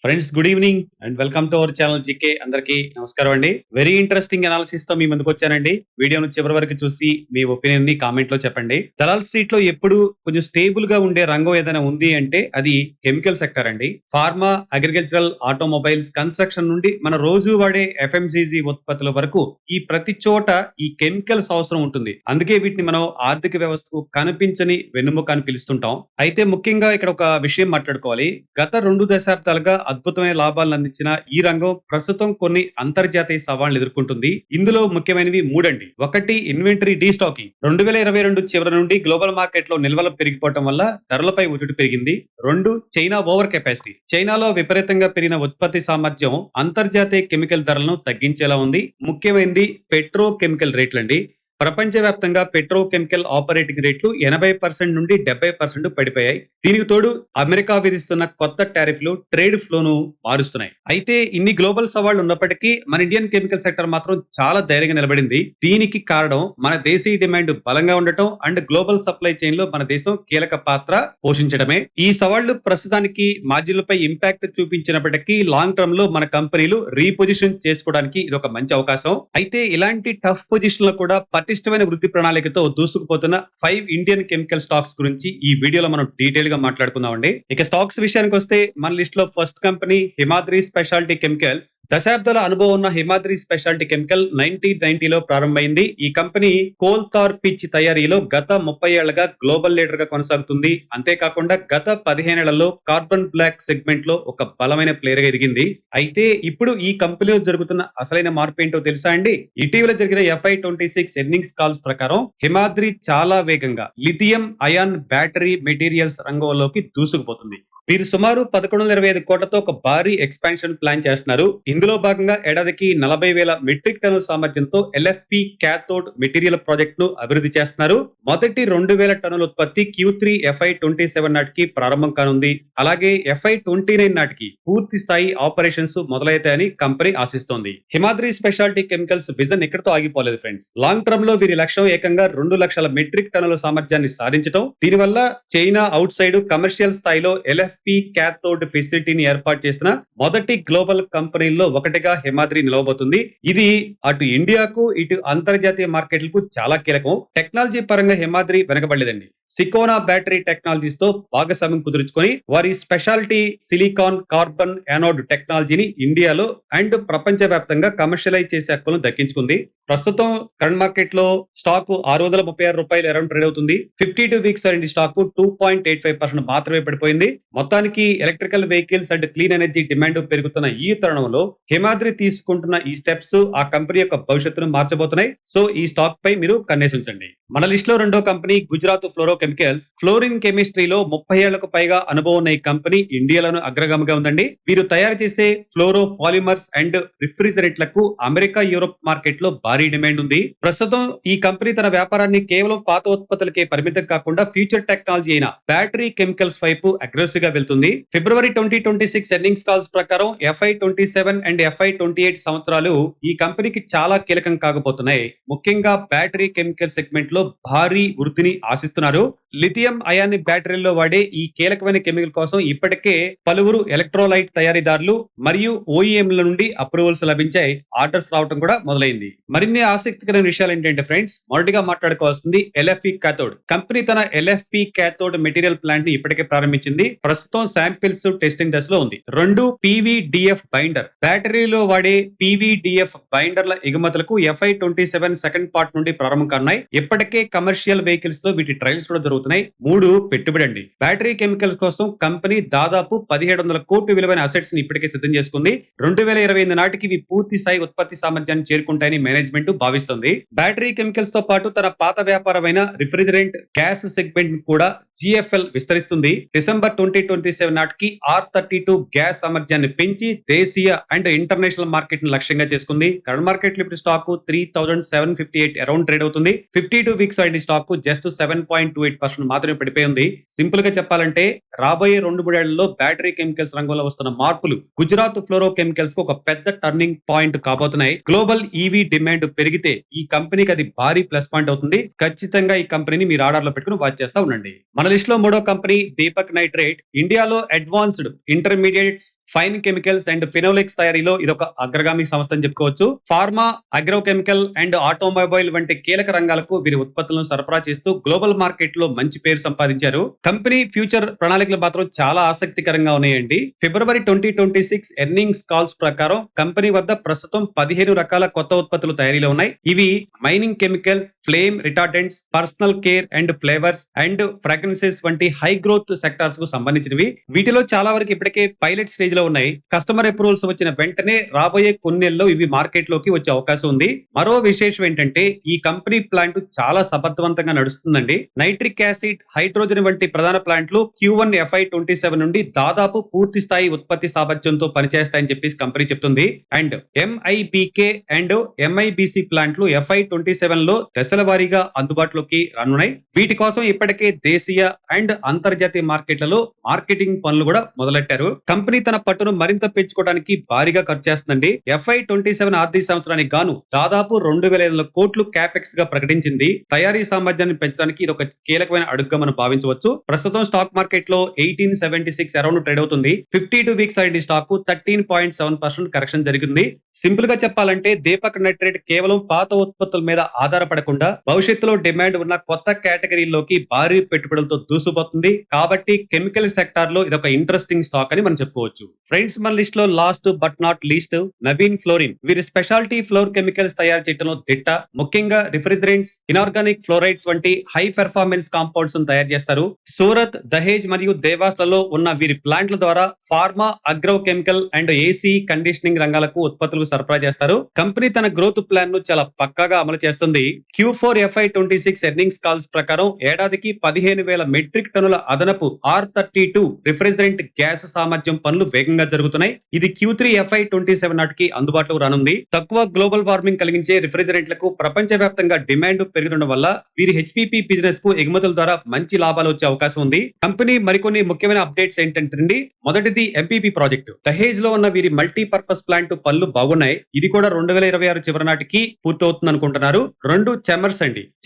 Friends, good evening and welcome to our channel GK. అందరికీ నమస్కారం అండి. వెరీ ఇంట్రెస్టింగ్ అనాలిసిస్ తో మీ ముందుకు వచ్చానండి. వీడియోను చివరి వరకు చూసి మీ ఒపీనియన్ ని కామెంట్ లో చెప్పండి. దలాల్ స్ట్రీట్ లో ఎప్పుడు కొంచెం స్టేబుల్ గా ఉండే రంగం ఏదైనా ఉంది అంటే అది కెమికల్ సెక్టర్ అండి. ఫార్మా, అగ్రికల్చరల్, ఆటోమొబైల్స్, కన్స్ట్రక్షన్ నుండి మన రోజు వాడే ఎఫ్ఎంసీజీ ఉత్పత్తుల వరకు ఈ ప్రతి చోట ఈ కెమికల్స్ అవసరం ఉంటుంది. అందుకే వీటిని మనం ఆర్థిక వ్యవస్థకు కనిపించని వెన్నుముక అని పిలుస్తుంటాం. అయితే ముఖ్యంగా ఇక్కడ ఒక విషయం మాట్లాడుకోవాలి. గత 2 దశాబ్దాలుగా అద్భుతమైన లాభాలను అందించిన ఈ రంగం ప్రస్తుతం కొన్ని అంతర్జాతీయ సవాళ్లు ఎదుర్కొంటుంది. ఇందులో ముఖ్యమైనవి 3 అండి. 1, ఇన్వెంటరీ డీస్టాకింగ్. 2022 చివరి నుండి గ్లోబల్ మార్కెట్ లో నిల్వలు పెరిగిపోవడం వల్ల ధరలపై ఒత్తిడి పెరిగింది. 2, చైనా ఓవర్ కెపాసిటీ. చైనాలో విపరీతంగా పెరిగిన ఉత్పత్తి సామర్థ్యం అంతర్జాతీయ కెమికల్ ధరలను తగ్గించేలా ఉంది. ముఖ్యమైనది పెట్రో కెమికల్ రేట్లండి. ప్రపంచవ్యాప్తంగా పెట్రోకెమికల్ ఆపరేటింగ్ రేట్లు 80% నుండి 70% పడిపోయాయి. దీనికి తోడు అమెరికా విధిస్తున్న కొత్త టారిఫ్లు ట్రేడ్ ఫ్లోను మారుస్తున్నాయి. అయితే ఇన్ని గ్లోబల్ సవాళ్లు ఉన్నప్పటికీ మన ఇండియన్ కెమికల్ సెక్టర్ మాత్రం చాలా ధైర్యంగా నిలబడింది. దీనికి కారణం మన దేశీయ డిమాండ్ బలంగా ఉండటం అండ్ గ్లోబల్ సప్లై చైన్ లో మన దేశం కీలక పాత్ర పోషించడమే. ఈ సవాళ్లు ప్రస్తుతానికి మార్జిన్లపై ఇంపాక్ట్ చూపించినప్పటికీ లాంగ్ టర్మ్ లో మన కంపెనీలు రీపొజిషన్ చేసుకోవడానికి ఇది ఒక మంచి అవకాశం. అయితే ఇలాంటి టఫ్ పొజిషన్ లో కూడా పటిష్టమైన వృద్ధి ప్రణాళికతో దూసుకుపోతున్న 5 ఇండియన్ కెమికల్ స్టాక్స్ గురించి ఈ వీడియోలో మనం డీటెయిల్ గా మాట్లాడుకుందామండి. ఇక స్టాక్స్ విషయానికి వస్తే మన లిస్ట్ లో first company Himadri speciality chemicals. దశాబ్దాల అనుభవం ఉన్న హిమాద్రి స్పెషాలిటీ కెమికల్ 1990లో ప్రారంభమైంది. ఈ కంపెనీ కోల్ తార్ పిచ్ తయారీలో గత 30 ఏళ్లుగా గ్లోబల్ లీడర్ గా కొనసాగుతుంది. అంతేకాకుండా గత 15 ఏళ్లలో కార్బన్ బ్లాక్ సెగ్మెంట్ లో ఒక బలమైన ప్లేయర్ గా ఎదిగింది. అయితే ఇప్పుడు ఈ కంపెనీలో జరుగుతున్న అసలైన మార్పు ఏంటో తెలుసా అండి? ఇటీవల జరిగిన FY26 ఎర్నింగ్స్ కాల్స్ ప్రకారం హిమాద్రి చాలా వేగంగా లిథియం అయాన్ బ్యాటరీ మెటీరియల్స్ రంగంలోకి దూసుకుపోతుంది. వీరు సుమారు 1125 కోట్లతో ఒక భారీ ఎక్స్పాన్షన్ ప్లాన్ చేస్తున్నారు. ఇందులో భాగంగా ఏడాదికి 40,000 మెట్రిక్ టన్నుల సామర్థ్యంతో LFP క్యాథోడ్ మెటీరియల్ ప్రాజెక్ట్ ను అభివృద్ధి చేస్తున్నారు. మొదటి 2,000 టన్నుల ఉత్పత్తి Q3 FY27 నాటికి ప్రారంభం కానుంది. అలాగే FY29 నాటికి పూర్తి స్థాయి ఆపరేషన్స్ మొదలవుతాయని కంపెనీ ఆశిస్తోంది. హిమాద్రి స్పెషాలిటీ కెమికల్స్ విజన్ ఎక్కడితో ఆగిపోలేదు ఫ్రెండ్స్. లాంగ్ టర్మ్ లో వీరి లక్ష్యం ఏకంగా 2 లక్షల మెట్రిక్ టన్నుల సామర్థ్యాన్ని సాధించడం. దీనివల్ల చైనా అవుట్ సైడ్ కమర్షియల్ స్థాయిలో LFP క్యాథోడ్ ఫెసిలిటీని ఏర్పాటు చేసిన మొదటి గ్లోబల్ కంపెనీల్లో ఒకటిగా హిమాద్రి నిలవబోతుంది. ఇది అటు ఇండియాకు ఇటు అంతర్జాతీయ మార్కెట్లకు చాలా కీలకం. టెక్నాలజీ పరంగా హిమాద్రి వెనకబడలేదండి. సికోనా బ్యాటరీ టెక్నాలజీస్ తో భాగస్వామ్యం కుదుర్చుకొని వారి స్పెషాలిటీ సిలికాన్ కార్బన్ యానోడ్ టెక్నాలజీని ఇండియాలో అండ్ ప్రపంచ వ్యాప్తంగా కమర్షియలైజ్ చేసే హక్కులను దక్కించుకుంది. ప్రస్తుతం కరెంట్ మార్కెట్ లో స్టాక్ ₹636 అరౌండ్ ట్రేడ్ అవుతుంది. 52 వీక్స్ స్టాక్ 2.85% మాత్రమే పడిపోయింది. మొత్తానికి electrical vehicles and clean energy demand పెరుగుతున్న ఈ తరుణంలో హిమాద్రి తీసుకుంటున్న ఈ స్టెప్స్ ఆ కంపెనీ యొక్క భవిష్యత్తును మార్చబోతున్నాయి. సో ఈ స్టాక్ పై మీరు కన్నేసి ఉంచండి. మన లిస్ట్ లో రెండో కంపెనీ గుజరాత్ ఫ్లోరో కెమికల్స్. ఫ్లోరిన్ కెమిస్ట్రీలో 30 ఏళ్లకు పైగా అనుభవం ఉన్న ఈ కంపెనీ ఇండియాలోను అగ్రగామిగా ఉందండి. వీరు తయారు చేసే ఫ్లోరో పాలిమర్స్ అండ్ రిఫ్రిజరెంట్లకు అమెరికా, యూరోప్ మార్కెట్ లో భారీ డిమాండ్ ఉంది. ప్రస్తుతం ఈ కంపెనీ తన వ్యాపారాన్ని కేవలం పాత ఉత్పత్తులకే పరిమితం కాకుండా ఫ్యూచర్ టెక్నాలజీ అయిన బ్యాటరీ కెమికల్స్ వైపు అగ్రెసివ్ గా వెళ్తుంది. ఫిబ్రవరి 2026 ఎర్నింగ్స్ కాల్స్ ప్రకారం FY27 అండ్ FY28 సంవత్సరాలు ఈ కంపెనీకి చాలా కీలకం కాకపోతున్నాయి. ముఖ్యంగా బ్యాటరీ కెమికల్ సెగ్మెంట్ లో భారీ వృద్ధిని ఆశిస్తున్నారు. లిథియం అయాన్ బ్యాటరీల్లో వాడే ఈ కీలకమైన కెమికల్ కోసం ఇప్పటికే పలువురు ఎలక్ట్రోలైట్ తయారీదారులు మరియు OEMల నుండి అప్రూవల్స్ లభించాయి. ఆర్డర్స్ రావడం కూడా మొదలైంది. మరిన్ని ఆసక్తికరమైన విషయాలు ఏంటంటే ఫ్రెండ్స్, మొదటిగా మాట్లాడుకోవాల్సింది LFP క్యాథోడ్. కంపెనీ తన LFP క్యాథోడ్ మెటీరియల్ ప్లాంట్ ని ఇప్పటికే ప్రారంభించింది. ప్రస్తుతం శాంపిల్స్ టెస్టింగ్ దశలో ఉంది. 2, PVDF బైండర్. బ్యాటరీలో వాడే PVDF బైండర్ల ఎగుమతులకు FY27 సెకండ్ పార్ట్ నుండి ప్రారంభం కానున్నాయి. ఇప్పటికే కమర్షియల్ వెహికల్స్ లో వీటి ట్రయల్స్ కూడా జరుగుతున్నాయి. 3, పెట్టుబడి అండి. బ్యాటరీ కెమికల్స్ కోసం కంపెనీ దాదాపు 1,700 కోట్ల విలువైన అసెట్స్ ని ఇప్పటికే సిద్ధం చేసుకుంది. 2028 నాటికి ఇవి పూర్తి స్థాయి ఉత్పత్తి సామర్థ్యాన్ని చేరుకుంటాయని మేనేజ్మెంట్ భావిస్తుంది. బ్యాటరీ కెమికల్స్ తో పాటు తన పాత వ్యాపారమైన రిఫ్రిజరెంట్ గ్యాస్ సెగ్మెంట్ కూడా GFL విస్తరిస్తుంది. డిసెంబర్ 2027 నాటికి R32 గ్యాస్ సామర్థ్యాన్ని పెంచి దేశీయ అండ్ ఇంటర్నేషనల్ మార్కెట్ ను లక్ష్యంగా చేసుకుంది. కరెంట్ మార్కెట్ లో ఇప్పుడు స్టాక్ 3,758 అరౌండ్ ట్రేడ్ అవుతుంది. 52 వీక్స్ స్టాక్ జస్ట్ 7.28% మాత్రమే పడిపోయింది. సింపుల్ గా చెప్పాలంటే రాబోయే 2-3 ఏళ్లలో బ్యాటరీ కెమికల్స్ రంగంలో వస్తున్న మార్పులు గుజరాత్ ఫ్లోరో కెమికల్స్ కు ఒక పెద్ద టర్నింగ్ పాయింట్ కాబోతున్నాయి. గ్లోబల్ EV డిమాండ్ పెరిగితే ఈ కంపెనీకి అది భారీ ప్లస్ పాయింట్ అవుతుంది. ఖచ్చితంగా ఈ కంపెనీని మీరు ఆర్డర్ లో పెట్టుకుని వాచ్ చేస్తా ఉండండి. మన లిస్ట్ లో మూడో కంపెనీ దీపక్ నైట్రేట్. ఇండియాలో advanced intermediates fine chemicals and phenolics తయారీలో ఇదొక అగ్రగామి సంస్థ అని చెప్పుకోవచ్చు. ఫార్మా, అగ్రోకెమికల్ అండ్ ఆటోమొబైల్ వంటి కీలక రంగాలకు వీరి ఉత్పత్తులను సరఫరా చేస్తూ గ్లోబల్ మార్కెట్ లో మంచి పేరు సంపాదించారు. కంపెనీ ఫ్యూచర్ ప్రణాళికలు మాత్రం చాలా ఆసక్తికరంగా ఉన్నాయండి. ఫిబ్రవరి 2026 ఎర్నింగ్స్ కాల్స్ ప్రకారం కంపెనీ వద్ద ప్రస్తుతం 15 రకాల కొత్త ఉత్పత్తులు తయారీలో ఉన్నాయి. ఇవి mining chemicals, flame retardants, personal care and flavours and fragrances వంటి హై గ్రోత్ సెక్టార్స్ కు సంబంధించినవి. వీటిలో చాలా వరకు ఇప్పటికే పైలట్ స్టేజ్ లో ఉన్నాయి. కస్టమర్ అప్రూవల్స్ వచ్చిన వెంటనే రాబోయే కొన్నేళ్లలో ఇవి మార్కెట్ లోకి వచ్చే అవకాశం ఉంది. మరో విశేషం ఏంటంటే ఈ కంపెనీ ప్లాంట్ చాలా సమర్థవంతంగా నడుస్తుందండి. నైట్రిక్ యాసిడ్, హైడ్రోజన్ వంటి ప్రధాన ప్లాంట్లు Q1 FY27 నుండి దాదాపు పూర్తి స్థాయి ఉత్పత్తి సామర్థ్యంతో పనిచేస్తాయని చెప్పేసి కంపెనీ చెప్తుంది. అండ్ MIBK అండ్ MIBC ప్లాంట్లు FY27 లో దశల వారీగా అందుబాటులోకి రానున్నాయి. వీటి కోసం ఇప్పటికే దేశీయ అండ్ అంతర్జాతీయ మార్కెట్లలో మార్కెటింగ్ పనులు కూడా మొదలెట్టారు. కంపెనీ తన పట్టును మరింత పెంచుకోవడానికి భారీగా ఖర్చు చేస్తుందండి. FY27 ఆర్థిక సంవత్సరానికి గాను దాదాపు 2,500 కోట్లు క్యాపెక్స్ గా ప్రకటించింది. తయారీ సామర్థ్యాన్ని పెంచడానికి ఇది ఒక కీలకమైన అడుగుగా మనం భావించవచ్చు. ప్రస్తుతం స్టాక్ మార్కెట్ లో 1876 అరౌండ్ ట్రేడ్ అవుతుంది. 52 వీక్స్ అయింది స్టాక్ 13.7% కరెక్షన్ జరిగింది. సింపుల్ గా చెప్పాలంటే దీపక్ నైట్రేట్ కేవలం పాత ఉత్పత్తుల మీద ఆధారపడకుండా భవిష్యత్తులో డిమాండ్ ఉన్న కొత్త కేటగిరీలోకి భారీ పెట్టుబడులతో దూసుకుపోతుంది. కాబట్టి కెమికల్ సెక్టార్ లో ఇదొక ఇంట్రెస్టింగ్ స్టాక్ అని మనం చెప్పుకోవచ్చు. ఫ్రెండ్స్, మన లిస్ట్ లో last but not least Naveen fluorine. వీరి స్పెషాలిటీ ఫ్లోర్ కెమికల్స్ తయారు చేయడంలో దిట్ట. ముఖ్యంగా రిఫ్రిజరెంట్స్, ఇనార్గానిక్ ఫ్లోరైడ్స్ వంటి హై పెర్ఫార్మెన్స్ కాంపౌండ్స్ తయారు చేస్తారు. సూరత్, దహేజ్ మరియు దేవాస్లలో ఉన్న వీరి ప్లాంట్ల ద్వారా pharma, agro chemical and AC conditioning రంగాలకు ఉత్పత్తులు సరఫరా చేస్తారు. కంపెనీ తన గ్రోత్ ప్లాన్ ను చాలా పక్కాగా అమలు చేస్తుంది. Q4 FY26 ఎర్నింగ్స్ కాల్స్ ప్రకారం ఏడాదికి 15,000 మెట్రిక్ టన్నుల అదనపు R32 రిఫ్రిజరెంట్ గ్యాస్ సామర్థ్యం పనులు వేగంగా జరుగుతున్నాయి. ఇది Q3 FY27 నాటికి అందుబాటులో రానుంది. తక్కువ గ్లోబల్ వార్మింగ్ కలిగించే రిఫ్రిజరెంట్లకు ప్రపంచవ్యాప్తంగా డిమాండ్ పెరుగుతుండడం వల్ల వీరి HPP బిజినెస్ కు ఎగుమతుల ద్వారా మంచి లాభాలు వచ్చే అవకాశం ఉంది. కంపెనీ మరికొన్ని ముఖ్యమైన అప్డేట్స్ ఏంటంటే మొదటిది MPP ప్రాజెక్టు. దహేజ్ లో ఉన్న వీరి మల్టీపర్పస్ ప్లాంట్ పనులు బాగున్నాయి. ఇది కూడా 2026 చివరి నాటికి పూర్తవుతుంది అనుకుంటున్నారు. 2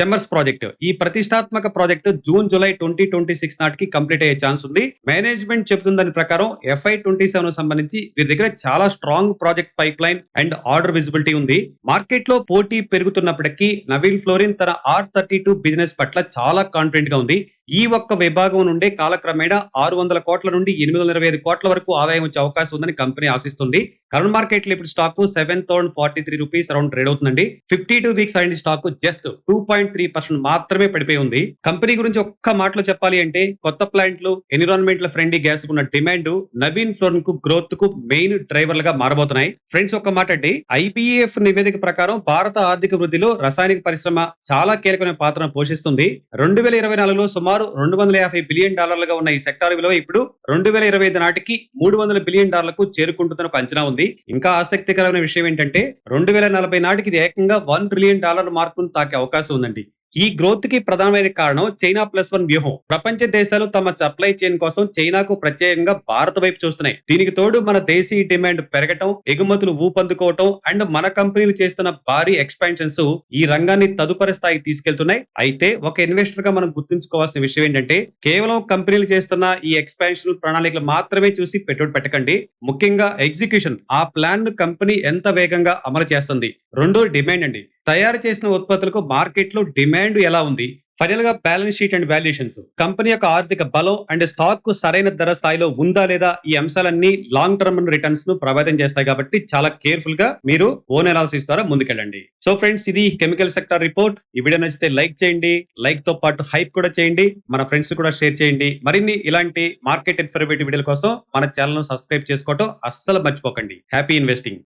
చెమ్మర్స్ ప్రాజెక్టు. ఈ ప్రతిష్టాత్మక ప్రాజెక్టు జూన్ జూలై 2026 నాటికి కంప్లీట్ అయ్యే ఛాన్స్ ఉంది. మేనేజ్మెంట్ చెబుతున్న దాని ప్రకారం FY27 సంబంధించి వీరి దగ్గర చాలా strong project pipe line and order visibility ఉంది. మార్కెట్ లో పోటీ పెరుగుతున్నప్పటికీ నవీన్ ఫ్లోరిన్ తన R32 బిజినెస్ పట్ల చాలా కాన్ఫిడెంట్ గా ఉంది. ఈ ఒక్క విభాగం నుండే కాలక్రమేణా 600 కోట్ల నుండి 825 కోట్ల వరకు ఆదాయం వచ్చే అవకాశం ఉందని కంపెనీ ఆశిస్తుంది. కరెంట్ మార్కెట్ లో ఇప్పుడు స్టాక్ 7,043 రూపీస్ అరౌండ్ ట్రేడ్ అవుతుందండి. 52 వీక్స్ అయిన స్టాక్ జస్ట్ 2.3% మాత్రమే పడిపోయి ఉంది. కంపెనీ గురించి ఒక్క మాటలో చెప్పాలి అంటే కొత్త ప్లాంట్లు, ఎన్విరాన్మెంటల్ ఫ్రెండ్లీ గ్యాస్ ఉన్న డిమాండ్ నవీన్ ఫ్లోరిన్ కు గ్రోత్ కు మెయిన్ డ్రైవర్లుగా మారబోతున్నాయి. ఫ్రెండ్స్, ఒక్క మాట అండి, IPEF నివేదిక ప్రకారం భారత ఆర్థిక వృద్ధిలో రసాయనిక పరిశ్రమ చాలా కీలకమైన పాత్రను పోషిస్తుంది. 2024లో సుమారు $250 బిలియన్ గా ఉన్న ఈ సెక్టార్ విలువ ఇప్పుడు 2025 నాటికి $300 బిలియన్ చేరుకుంటుందని ఒక అంచనా ఉంది. ఇంకా ఆసక్తికరమైన విషయం ఏంటంటే 2040 నాటికి ఇది ఏకంగా $1 ట్రిలియన్ మార్కును తాకే అవకాశం ఉందండి. ఈ గ్రోత్ కి ప్రధానమైన కారణం చైనా +1 వ్యూహం. ప్రపంచ దేశాలు తమ సప్లై చైన్ కోసం చైనాకు ప్రత్యేకంగా భారత్ వైపు చూస్తున్నాయి. దీనికి తోడు మన దేశీయ డిమాండ్ పెరగటం, ఎగుమతులు ఊపందుకోవటం అండ్ మన కంపెనీలు చేస్తున్న భారీ ఎక్స్పాన్షన్స్ ఈ రంగాన్ని తదుపరి స్థాయికి తీసుకెళ్తున్నాయి. అయితే ఒక ఇన్వెస్టర్ గా మనం గుర్తుంచుకోవాల్సిన విషయం ఏంటంటే కేవలం కంపెనీలు చేస్తున్న ఈ ఎక్స్పాన్షన్ ప్రణాళికలు మాత్రమే చూసి పెట్టుబడి పెట్టకండి. ముఖ్యంగా ఎగ్జిక్యూషన్, ఆ ప్లాన్ ను కంపెనీ ఎంత వేగంగా అమలు చేస్తుంది. రెండో డిమాండ్ అండి. తయారు చేసిన ఉత్పత్తులకు మార్కెట్ లో డిమాండ్ ఎలా ఉంది. ఫైనల్ గా balance sheet and valuations, company యొక్క ఆర్థిక బలం అండ్ స్టాక్ కు సరైన ధర స్థాయిలో ఉందా లేదా, ఈ అంశాలన్నీ లాంగ్ టర్మ్ రిటర్న్స్ ను ప్రభావితం చేస్తాయి. కాబట్టి చాలా కేర్ఫుల్ గా మీరు ఓన్ అనాలిసిస్ ద్వారా ముందుకెళ్ళండి. సో ఫ్రెండ్స్, ఇది కెమికల్ సెక్టర్ రిపోర్ట్. ఈ వీడియో నచ్చితే లైక్ చేయండి. లైక్ తో పాటు హైప్ కూడా చేయండి. మన ఫ్రెండ్స్ కూడా షేర్ చేయండి. మరిన్ని ఇలాంటి మార్కెట్ ఇన్ఫర్మేటివ్ వీడియోల కోసం మన ఛానల్ ను సబ్స్క్రైబ్ చేసుకోవడం అస్సలు మర్చిపోకండి. Happy investing.